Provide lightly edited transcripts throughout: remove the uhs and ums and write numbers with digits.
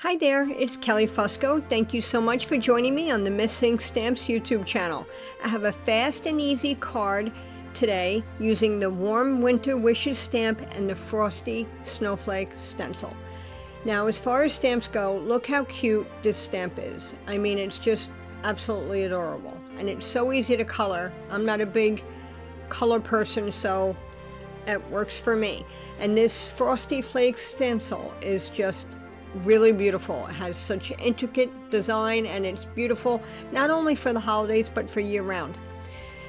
Hi there, it's Kelly Fusco. Thank you so much for joining me on the Missing Stamps YouTube channel. I have a fast and easy card today using the Warm Winter Wishes stamp and the Frosty Snowflake stencil. Now, as far as stamps go, look how cute this stamp is. I mean, it's just absolutely adorable. And it's so easy to color. I'm not a big color person, so it works for me. And this Frosty Flakes stencil is just really beautiful. It has such intricate design and it's beautiful not only for the holidays but for year-round.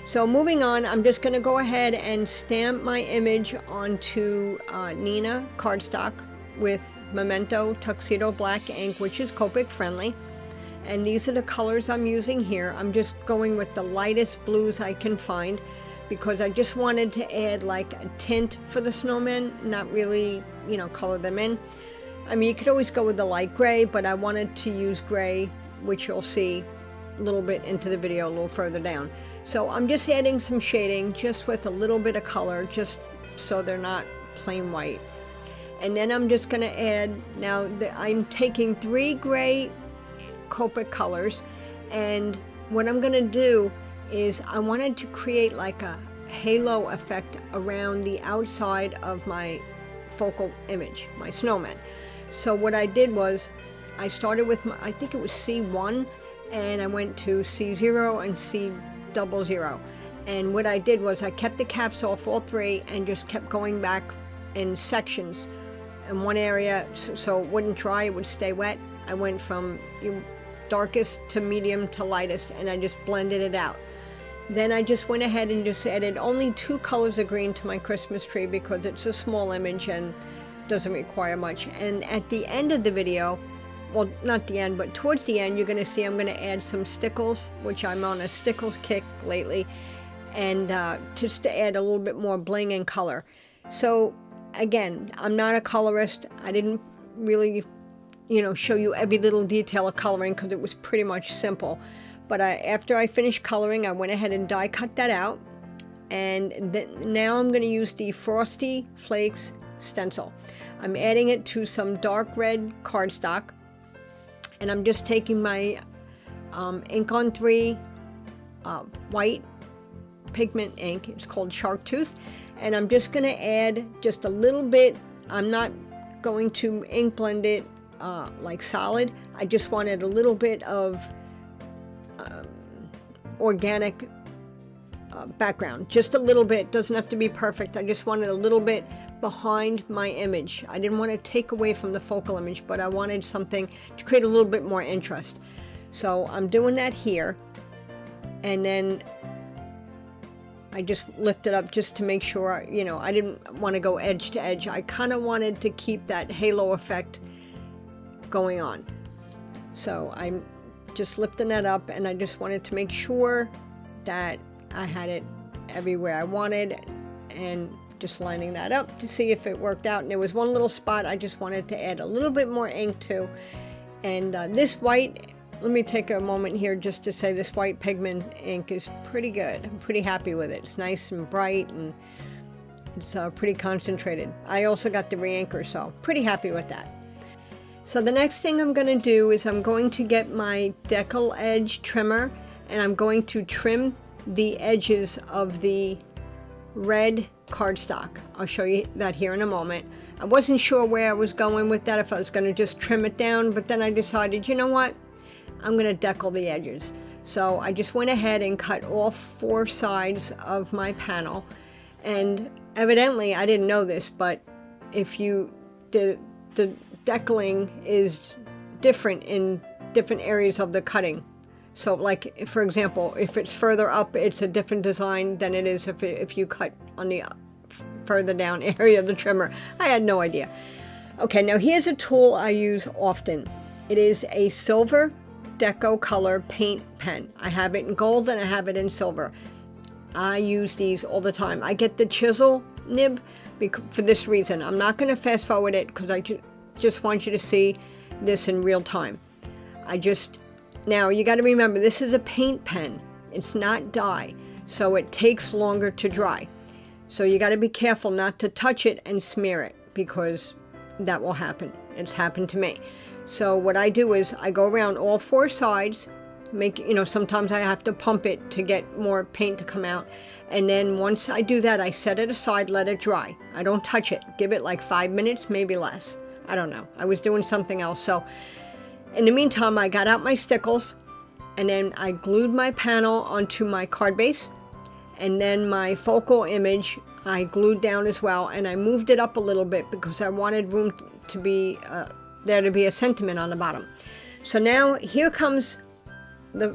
So moving on, I'm just going to go ahead and stamp my image onto Neenah cardstock with Memento Tuxedo Black ink, which is Copic friendly. And these are the colors I'm using here. I'm just going with the lightest blues I can find because I just wanted to add like a tint for the snowmen, not really, color them in. I mean, you could always go with the light gray, but I wanted to use gray, which you'll see a little bit into the video a little further down. So I'm just adding some shading just with a little bit of color, just so they're not plain white. And then I'm just going to add, I'm taking 3 gray Copic colors, and what I'm going to do is I wanted to create like a halo effect around the outside of my focal image, my snowman. So what I did was I started with I think it was C1, and I went to C0 and C00. And what I did was I kept the caps off all 3 and just kept going back in sections in one area so it wouldn't dry, it would stay wet. I went from darkest to medium to lightest, and I just blended it out. Then I just went ahead and just added only 2 colors of green to my Christmas tree because it's a small image and doesn't require much. And at the end of the video, well, not the end, but towards the end, you're going to see I'm going to add some stickles, which I'm on a stickles kick lately, and just to add a little bit more bling and color. So again, I'm not a colorist. I didn't really, show you every little detail of coloring because it was pretty much simple. But after I finished coloring, I went ahead and die cut that out. And now I'm going to use the Frosty Flakes stencil. I'm adding it to some dark red cardstock. And I'm just taking my ink on 3 white pigment ink. It's called Shark Tooth. And I'm just going to add just a little bit. I'm not going to ink blend it like solid. I just wanted a little bit of organic background, just a little bit. Doesn't have to be perfect. I just wanted a little bit behind my image. I didn't want to take away from the focal image, but I wanted something to create a little bit more interest. So I'm doing that here, and then I just lift it up just to make sure, I didn't want to go edge to edge. I kind of wanted to keep that halo effect going on. So I'm just lifting that up, and I just wanted to make sure that I had it everywhere I wanted, and just lining that up to see if it worked out. And there was one little spot I just wanted to add a little bit more ink to. And this white, let me take a moment here just to say this white pigment ink is pretty good. I'm pretty happy with it. It's nice and bright, and it's pretty concentrated. I also got the re-inker, so pretty happy with that. So the next thing I'm going to do is I'm going to get my decal edge trimmer, and I'm going to trim the edges of the red cardstock. I'll show you that here in a moment. I wasn't sure where I was going with that, if I was going to just trim it down, but then I decided, you know what? I'm going to decal the edges. So I just went ahead and cut all 4 sides of my panel. And evidently, I didn't know this, but if you the decaling is different in different areas of the cutting. So like, for example, if it's further up, it's a different design than it is if you cut on the further down area of the trimmer. I had no idea. Okay, now here's a tool I use often. It is a silver deco color paint pen. I have it in gold and I have it in silver. I use these all the time. I get the chisel nib for this reason. I'm not going to fast forward it because I just want you to see this in real time. Now you got to remember, this is a paint pen. It's not dye, so it takes longer to dry. So you got to be careful not to touch it and smear it, because that will happen. It's happened to me. So what I do is I go around all 4 sides, sometimes I have to pump it to get more paint to come out. And then once I do that, I set it aside, let it dry. I don't touch it. Give it like 5 minutes, maybe less. I don't know. I was doing something else. So in the meantime, I got out my stickles, and then I glued my panel onto my card base. And then my focal image, I glued down as well. And I moved it up a little bit because I wanted room to be, there to be a sentiment on the bottom. So now here comes the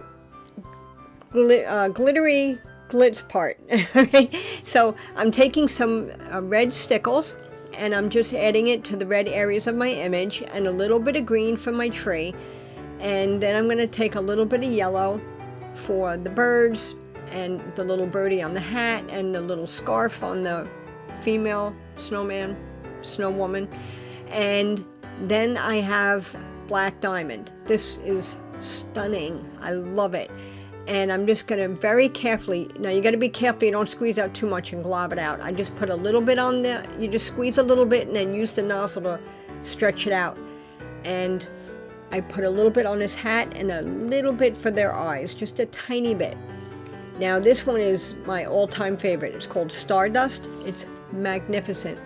glittery glitz part. So I'm taking some red stickles, and I'm just adding it to the red areas of my image, and a little bit of green for my tree. And then I'm going to take a little bit of yellow for the birds, and the little birdie on the hat, and the little scarf on the female snowman, snow woman. And then I have black diamond. This is stunning. I love it. And I'm just going to very carefully, now you got to be careful you don't squeeze out too much and glob it out. I just put a little bit on there. You just squeeze a little bit and then use the nozzle to stretch it out. And I put a little bit on his hat and a little bit for their eyes, just a tiny bit. Now this one is my all-time favorite. It's called Stardust. It's magnificent.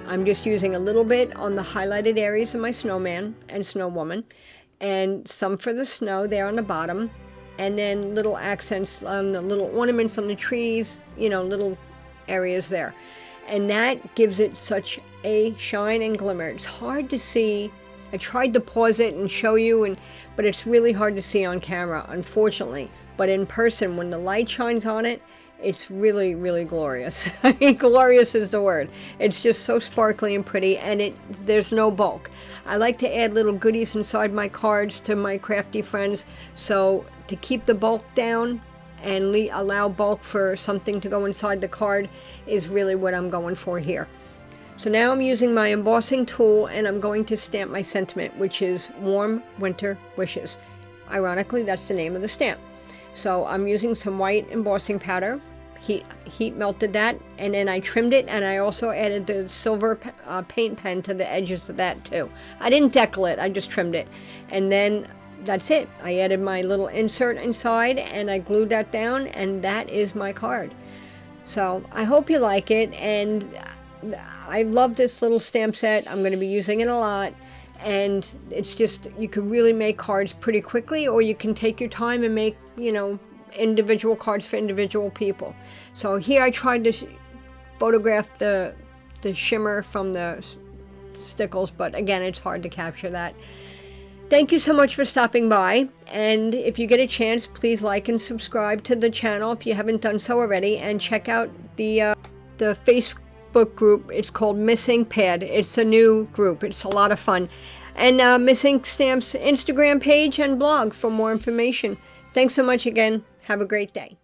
I'm just using a little bit on the highlighted areas of my snowman and snow woman, and some for the snow there on the bottom, and then little accents on the little ornaments on the trees, little areas there. And that gives it such a shine and glimmer. It's hard to see. I tried to pause it and show you, but it's really hard to see on camera, unfortunately. But in person, when the light shines on it, it's really, really glorious. I mean, glorious is the word. It's just so sparkly and pretty, and there's no bulk. I like to add little goodies inside my cards to my crafty friends, so to keep the bulk down and allow bulk for something to go inside the card is really what I'm going for here. So now I'm using my embossing tool, and I'm going to stamp my sentiment, which is Warm Winter Wishes. Ironically, that's the name of the stamp. So I'm using some white embossing powder, heat melted that, and then I trimmed it, and I also added the silver paint pen to the edges of that too. I didn't decal it, I just trimmed it. And then that's it. I added my little insert inside, and I glued that down, and that is my card. So I hope you like it, and I love this little stamp set. I'm going to be using it a lot. And it's just, you can really make cards pretty quickly, or you can take your time and make, individual cards for individual people. So here I tried to photograph the shimmer from the stickles, but again, it's hard to capture that. Thank you so much for stopping by. And if you get a chance, please like and subscribe to the channel if you haven't done so already, and check out the Facebook group. It's called Missing Pad. It's a new group. It's a lot of fun. And Missing Stamps Instagram page and blog for more information. Thanks so much again. Have a great day.